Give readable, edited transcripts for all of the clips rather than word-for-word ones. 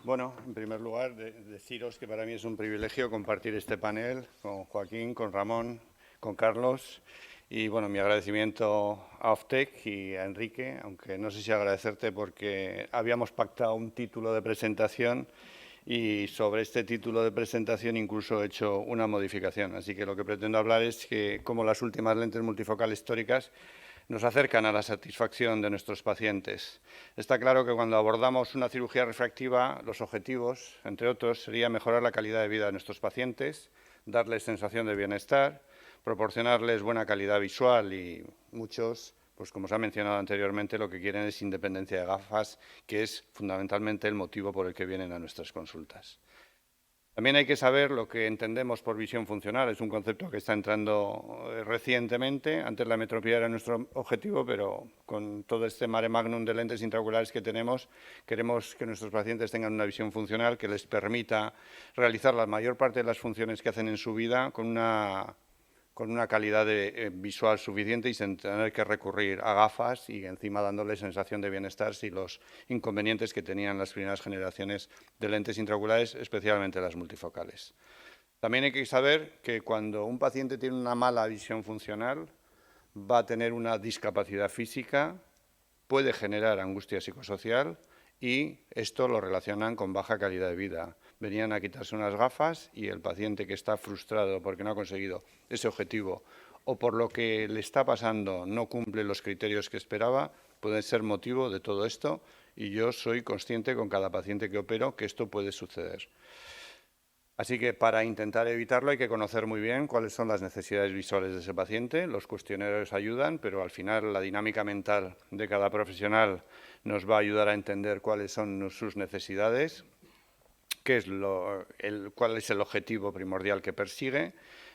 Bueno, en primer lugar, deciros que para mí es un privilegio compartir este panel con Joaquín, con Ramón, con Carlos y, bueno, mi agradecimiento a Oftec y a Enrique, aunque no sé si agradecerte porque habíamos pactado un título de presentación y sobre este título de presentación incluso he hecho una modificación. Así que lo que pretendo hablar es que cómo las últimas lentes multifocales históricas nos acercan a la satisfacción de nuestros pacientes. Está claro que cuando abordamos una cirugía refractiva, los objetivos, entre otros, sería mejorar la calidad de vida de nuestros pacientes, darles sensación de bienestar, proporcionarles buena calidad visual y muchos, pues como se ha mencionado anteriormente, lo que quieren es independencia de gafas, que es fundamentalmente el motivo por el que vienen a nuestras consultas. También hay que saber lo que entendemos por visión funcional. Es un concepto que está entrando recientemente. Antes la metropía era nuestro objetivo, pero con todo este mare magnum de lentes intraoculares que tenemos, queremos que nuestros pacientes tengan una visión funcional que les permita realizar la mayor parte de las funciones que hacen en su vida con una calidad visual suficiente y sin tener que recurrir a gafas y encima dándole sensación de bienestar sin los inconvenientes que tenían las primeras generaciones de lentes intraoculares, especialmente las multifocales. También hay que saber que cuando un paciente tiene una mala visión funcional, va a tener una discapacidad física, puede generar angustia psicosocial y esto lo relacionan con baja calidad de vida. Venían a quitarse unas gafas y el paciente que está frustrado porque no ha conseguido ese objetivo o por lo que le está pasando no cumple los criterios que esperaba, puede ser motivo de todo esto y yo soy consciente con cada paciente que opero que esto puede suceder. Así que para intentar evitarlo hay que conocer muy bien cuáles son las necesidades visuales de ese paciente. Los cuestionarios ayudan, pero al final la dinámica mental de cada profesional nos va a ayudar a entender cuáles son sus necesidades, cuál es el objetivo primordial que persigue,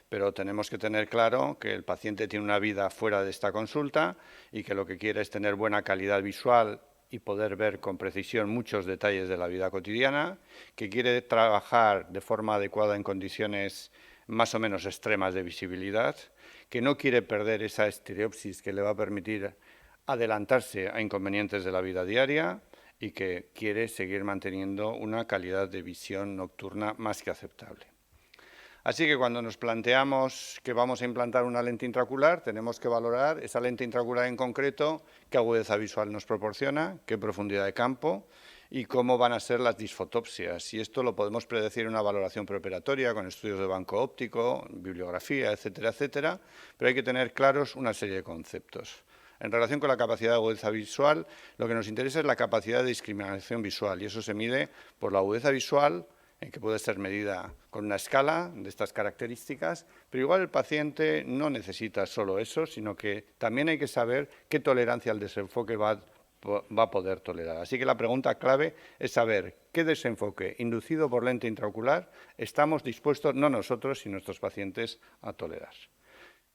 pero tenemos que tener claro que el paciente tiene una vida fuera de esta consulta y que lo que quiere es tener buena calidad visual y poder ver con precisión muchos detalles de la vida cotidiana, que quiere trabajar de forma adecuada en condiciones más o menos extremas de visibilidad, que no quiere perder esa estereopsis que le va a permitir adelantarse a inconvenientes de la vida diaria y que quiere seguir manteniendo una calidad de visión nocturna más que aceptable. Así que cuando nos planteamos que vamos a implantar una lente intraocular, tenemos que valorar esa lente intraocular en concreto, qué agudeza visual nos proporciona, qué profundidad de campo y cómo van a ser las disfotopsias. Y esto lo podemos predecir en una valoración preoperatoria con estudios de banco óptico, bibliografía, etcétera, etcétera, pero hay que tener claros una serie de conceptos. En relación con la capacidad de agudeza visual, lo que nos interesa es la capacidad de discriminación visual y eso se mide por la agudeza visual, que puede ser medida con una escala de estas características, pero igual el paciente no necesita solo eso, sino que también hay que saber qué tolerancia al desenfoque va a poder tolerar. Así que la pregunta clave es saber qué desenfoque inducido por lente intraocular estamos dispuestos, no nosotros, sino nuestros pacientes, a tolerar.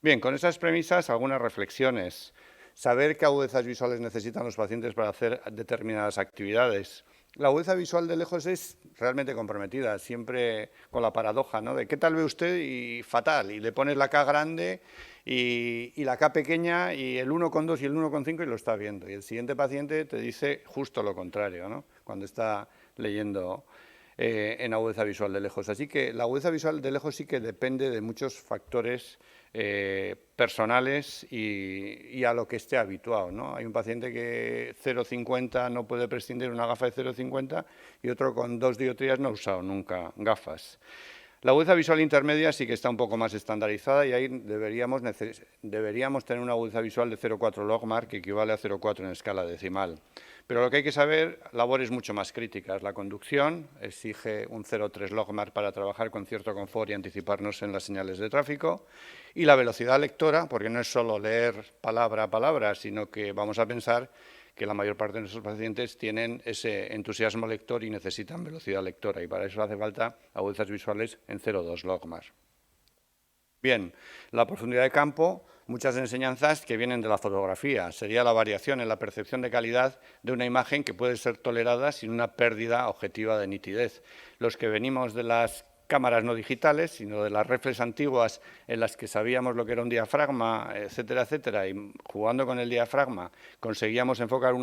Bien, con esas premisas, algunas reflexiones. Saber qué agudezas visuales necesitan los pacientes para hacer determinadas actividades. La agudeza visual de lejos es realmente comprometida, siempre con la paradoja, ¿no? De qué tal ve usted y fatal, y le pones la K grande y la K pequeña y el 1,2 y el 1,5 y lo está viendo. Y el siguiente paciente te dice justo lo contrario, ¿no? Cuando está leyendo en agudeza visual de lejos. Así que la agudeza visual de lejos sí que depende de muchos factores personales y a lo que esté habituado, ¿no? Hay un paciente que 0,50 no puede prescindir de una gafa de 0,50 y otro con 2 dioptrías no ha usado nunca gafas. La agudeza visual intermedia sí que está un poco más estandarizada y ahí deberíamos tener una agudeza visual de 0,4 logmar, que equivale a 0,4 en escala decimal. Pero lo que hay que saber, labores mucho más críticas. La conducción exige un 0,3 logmar para trabajar con cierto confort y anticiparnos en las señales de tráfico. Y la velocidad lectora, porque no es solo leer palabra a palabra, sino que vamos a pensar que la mayor parte de nuestros pacientes tienen ese entusiasmo lector y necesitan velocidad lectora, y para eso hace falta agudezas visuales en 0,2 logmar. Bien, la profundidad de campo, muchas enseñanzas que vienen de la fotografía. Sería la variación en la percepción de calidad de una imagen que puede ser tolerada sin una pérdida objetiva de nitidez. Los que venimos de las cámaras no digitales, sino de las reflex antiguas en las que sabíamos lo que era un diafragma, etcétera, etcétera, y jugando con el diafragma conseguíamos enfocar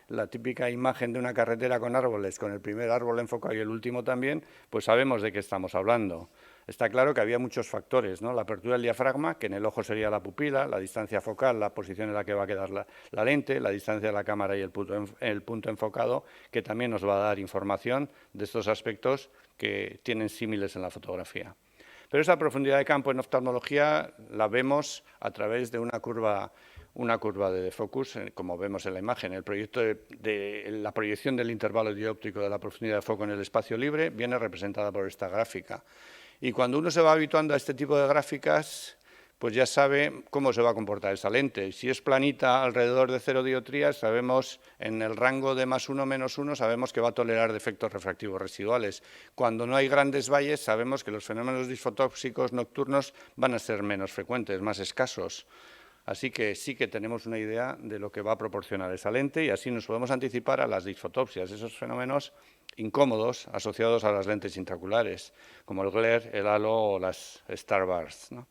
la típica imagen de una carretera con árboles, con el primer árbol enfocado y el último también, pues sabemos de qué estamos hablando. Está claro que había muchos factores, ¿no? La apertura del diafragma, que en el ojo sería la pupila, la distancia focal, la posición en la que va a quedar la lente, la distancia de la cámara y el punto enfocado, que también nos va a dar información de estos aspectos que tienen símiles en la fotografía. Pero esa profundidad de campo en oftalmología la vemos a través de una curva de focus, como vemos en la imagen. El proyecto la proyección del intervalo dióptrico de la profundidad de foco en el espacio libre viene representada por esta gráfica. Y cuando uno se va habituando a este tipo de gráficas, pues ya sabe cómo se va a comportar esa lente. Si es planita alrededor de 0 dioptrías, sabemos en el rango de +1, -1, sabemos que va a tolerar defectos refractivos residuales. Cuando no hay grandes valles, sabemos que los fenómenos disfotóxicos nocturnos van a ser menos frecuentes, más escasos. Así que sí que tenemos una idea de lo que va a proporcionar esa lente y así nos podemos anticipar a las disfotopsias, esos fenómenos incómodos asociados a las lentes intraoculares, como el glare, el halo o las starbursts, ¿no?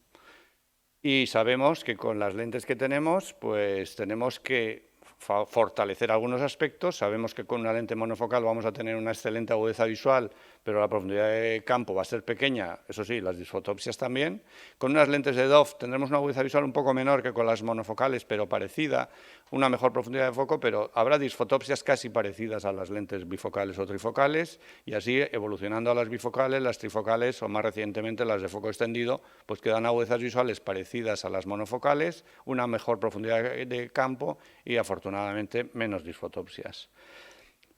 Y sabemos que con las lentes que tenemos, pues tenemos que fortalecer algunos aspectos. Sabemos que con una lente monofocal vamos a tener una excelente agudeza visual, pero la profundidad de campo va a ser pequeña, eso sí, las disfotopsias también. Con unas lentes de DOF tendremos una agudeza visual un poco menor que con las monofocales, pero parecida, una mejor profundidad de foco, pero habrá disfotopsias casi parecidas a las lentes bifocales o trifocales, y así evolucionando a las bifocales, las trifocales o más recientemente las de foco extendido, pues quedan agudezas visuales parecidas a las monofocales, una mejor profundidad de campo y afortunadamente menos disfotopsias.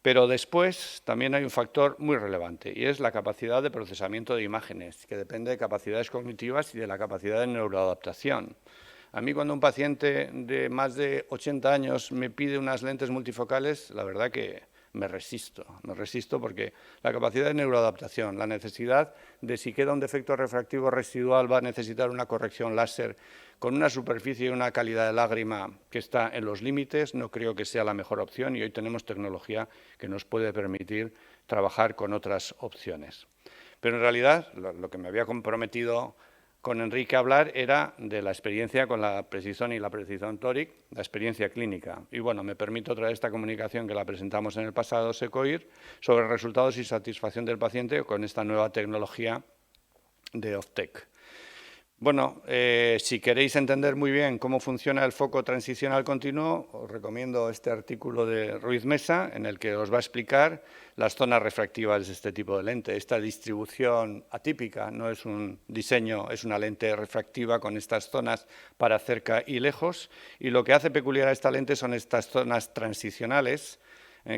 Pero después también hay un factor muy relevante y es la capacidad de procesamiento de imágenes, que depende de capacidades cognitivas y de la capacidad de neuroadaptación. A mí cuando un paciente de más de 80 años me pide unas lentes multifocales, la verdad que me resisto porque la capacidad de neuroadaptación, la necesidad de si queda un defecto refractivo residual va a necesitar una corrección láser con una superficie y una calidad de lágrima que está en los límites, no creo que sea la mejor opción y hoy tenemos tecnología que nos puede permitir trabajar con otras opciones. Pero en realidad lo que me había comprometido con Enrique a hablar era de la experiencia con la Precision y la Precision Toric, la experiencia clínica. Y bueno, me permito traer esta comunicación que la presentamos en el pasado SECOIR sobre resultados y satisfacción del paciente con esta nueva tecnología de Optec. Bueno, si queréis entender muy bien cómo funciona el foco transicional continuo, os recomiendo este artículo de Ruiz Mesa, en el que os va a explicar las zonas refractivas de este tipo de lente. Esta distribución atípica no es un diseño, es una lente refractiva con estas zonas para cerca y lejos, y lo que hace peculiar a esta lente son estas zonas transicionales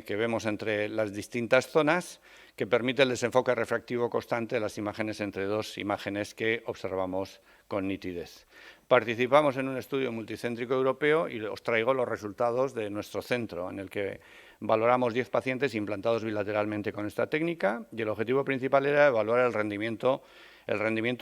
que vemos entre las distintas zonas, que permite el desenfoque refractivo constante de las imágenes entre dos imágenes que observamos con nitidez. Participamos en un estudio multicéntrico europeo y os traigo los resultados de nuestro centro, en el que valoramos 10 pacientes implantados bilateralmente con esta técnica y el objetivo principal era evaluar el rendimiento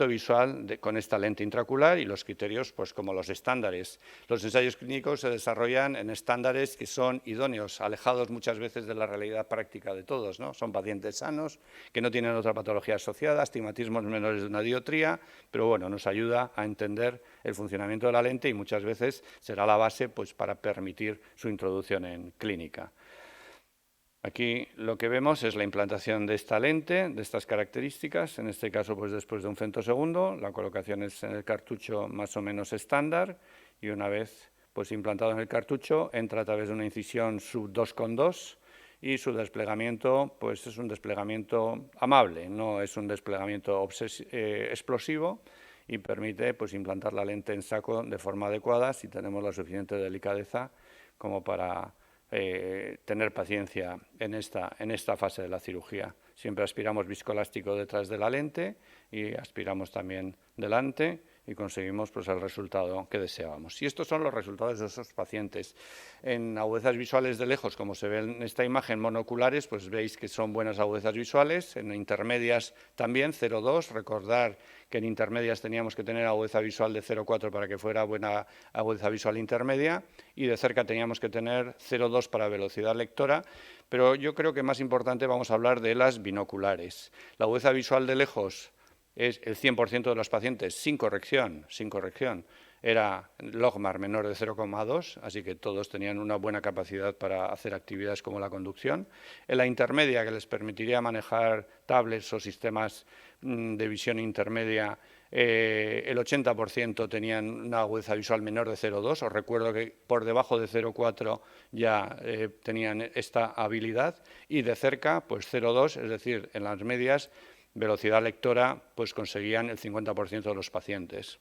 visual con esta lente intraocular y los criterios, pues como los estándares. Los ensayos clínicos se desarrollan en estándares que son idóneos, alejados muchas veces de la realidad práctica de todos, ¿no? Son pacientes sanos, que no tienen otra patología asociada, astigmatismos menores de una dioptría, pero bueno, nos ayuda a entender el funcionamiento de la lente y muchas veces será la base pues, para permitir su introducción en clínica. Aquí lo que vemos es la implantación de esta lente, de estas características, en este caso pues después de un femtosegundo, la colocación es en el cartucho más o menos estándar y una vez pues implantado en el cartucho entra a través de una incisión sub 2,2 y su desplegamiento pues es un desplegamiento amable, no es un desplegamiento explosivo y permite pues implantar la lente en saco de forma adecuada si tenemos la suficiente delicadeza como para tener paciencia en esta fase de la cirugía. Siempre aspiramos viscoelástico detrás de la lente y aspiramos también delante y conseguimos pues, el resultado que deseábamos. Y estos son los resultados de esos pacientes. En agudezas visuales de lejos, como se ve en esta imagen, monoculares, pues veis que son buenas agudezas visuales. En intermedias también, 0,2. Recordar que en intermedias teníamos que tener agudeza visual de 0,4 para que fuera buena agudeza visual intermedia, y de cerca teníamos que tener 0,2 para velocidad lectora, pero yo creo que más importante vamos a hablar de las binoculares. La agudeza visual de lejos es el 100% de los pacientes sin corrección, era logmar menor de 0,2, así que todos tenían una buena capacidad para hacer actividades como la conducción. En la intermedia, que les permitiría manejar tablets o sistemas de visión intermedia, el 80% tenían una agudeza visual menor de 0,2. Os recuerdo que por debajo de 0,4 ya tenían esta habilidad, y de cerca, pues 0,2, es decir, en las medias, velocidad lectora, pues conseguían el 50% de los pacientes.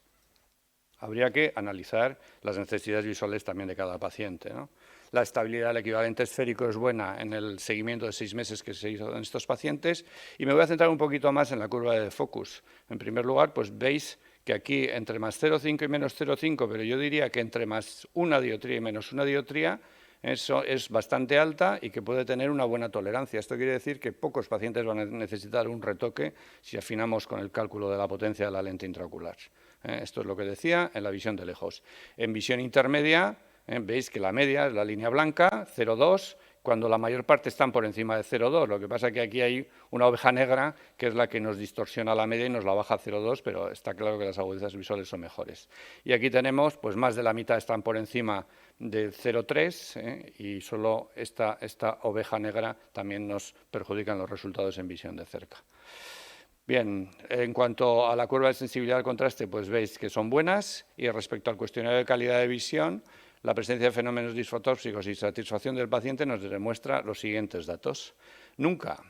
Habría que analizar las necesidades visuales también de cada paciente, ¿no? La estabilidad del equivalente esférico es buena en el seguimiento de 6 meses que se hizo en estos pacientes, y me voy a centrar un poquito más en la curva de focus. En primer lugar, pues veis que aquí entre más 0,5 y menos 0,5, pero yo diría que entre más una dioptría y menos una dioptría, eso es bastante alta y que puede tener una buena tolerancia. Esto quiere decir que pocos pacientes van a necesitar un retoque si afinamos con el cálculo de la potencia de la lente intraocular. Esto es lo que decía en la visión de lejos. En visión intermedia, veis que la media es la línea blanca, 0,2, cuando la mayor parte están por encima de 0,2. Lo que pasa es que aquí hay una oveja negra que es la que nos distorsiona la media y nos la baja a 0,2, pero está claro que las agudezas visuales son mejores. Y aquí tenemos, pues más de la mitad están por encima de 0,3, y solo esta oveja negra también nos perjudica en los resultados en visión de cerca. Bien, en cuanto a la curva de sensibilidad al contraste, pues veis que son buenas, y respecto al cuestionario de calidad de visión, la presencia de fenómenos disfotópsicos y satisfacción del paciente nos demuestra los siguientes datos. Nunca,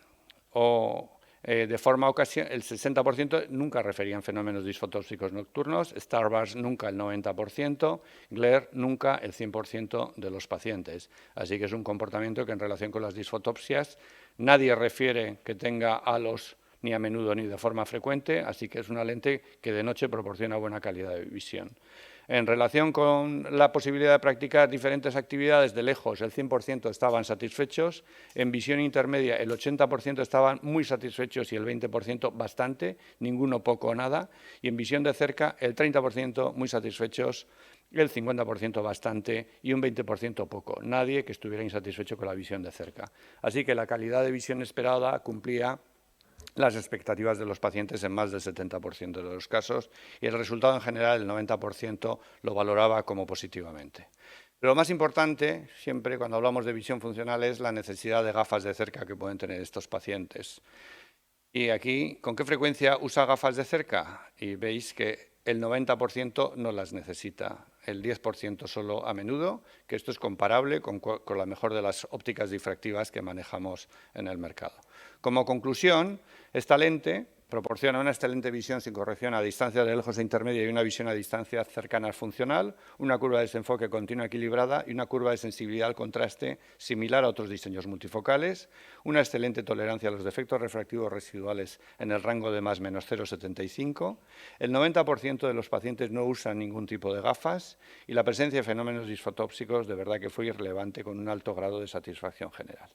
de forma ocasional, el 60% nunca referían fenómenos disfotópsicos nocturnos, Starburst nunca el 90%, glare nunca el 100% de los pacientes. Así que es un comportamiento que en relación con las disfotopsias nadie refiere que tenga halos ni a menudo ni de forma frecuente, así que es una lente que de noche proporciona buena calidad de visión. En relación con la posibilidad de practicar diferentes actividades de lejos, el 100% estaban satisfechos. En visión intermedia, el 80% estaban muy satisfechos y el 20% bastante, ninguno poco o nada. Y en visión de cerca, el 30% muy satisfechos, el 50% bastante y un 20% poco. Nadie que estuviera insatisfecho con la visión de cerca. Así que la calidad de visión esperada cumplía las expectativas de los pacientes en más del 70% de los casos, y el resultado en general, el 90%, lo valoraba como positivamente. Pero lo más importante, siempre cuando hablamos de visión funcional, es la necesidad de gafas de cerca que pueden tener estos pacientes. Y aquí, ¿con qué frecuencia usa gafas de cerca? Y veis que el 90% no las necesita, el 10% solo a menudo, que esto es comparable con la mejor de las ópticas difractivas que manejamos en el mercado. Como conclusión, esta lente proporciona una excelente visión sin corrección a distancia de lejos e intermedia y una visión a distancia cercana al funcional, una curva de desenfoque continua equilibrada y una curva de sensibilidad al contraste similar a otros diseños multifocales, una excelente tolerancia a los defectos refractivos residuales en el rango de más menos 0,75, el 90% de los pacientes no usan ningún tipo de gafas y la presencia de fenómenos disfotópsicos de verdad que fue irrelevante con un alto grado de satisfacción general.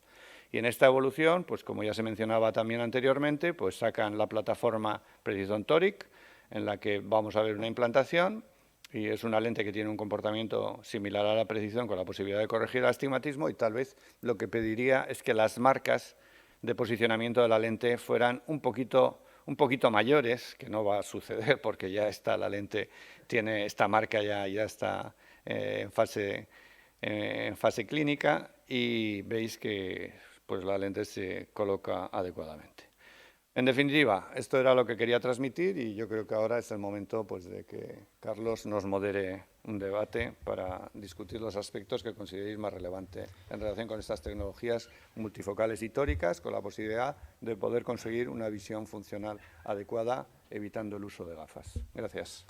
Y en esta evolución, pues como ya se mencionaba también anteriormente, pues sacan la plataforma Precision Toric, en la que vamos a ver una implantación, y es una lente que tiene un comportamiento similar a la Precision con la posibilidad de corregir el astigmatismo, y tal vez lo que pediría es que las marcas de posicionamiento de la lente fueran un poquito mayores, que no va a suceder porque ya está la lente, tiene esta marca ya está en fase clínica, y veis que pues la lente se coloca adecuadamente. En definitiva, esto era lo que quería transmitir, y yo creo que ahora es el momento pues, de que Carlos nos modere un debate para discutir los aspectos que consideréis más relevantes en relación con estas tecnologías multifocales y tóricas, con la posibilidad de poder conseguir una visión funcional adecuada, evitando el uso de gafas. Gracias.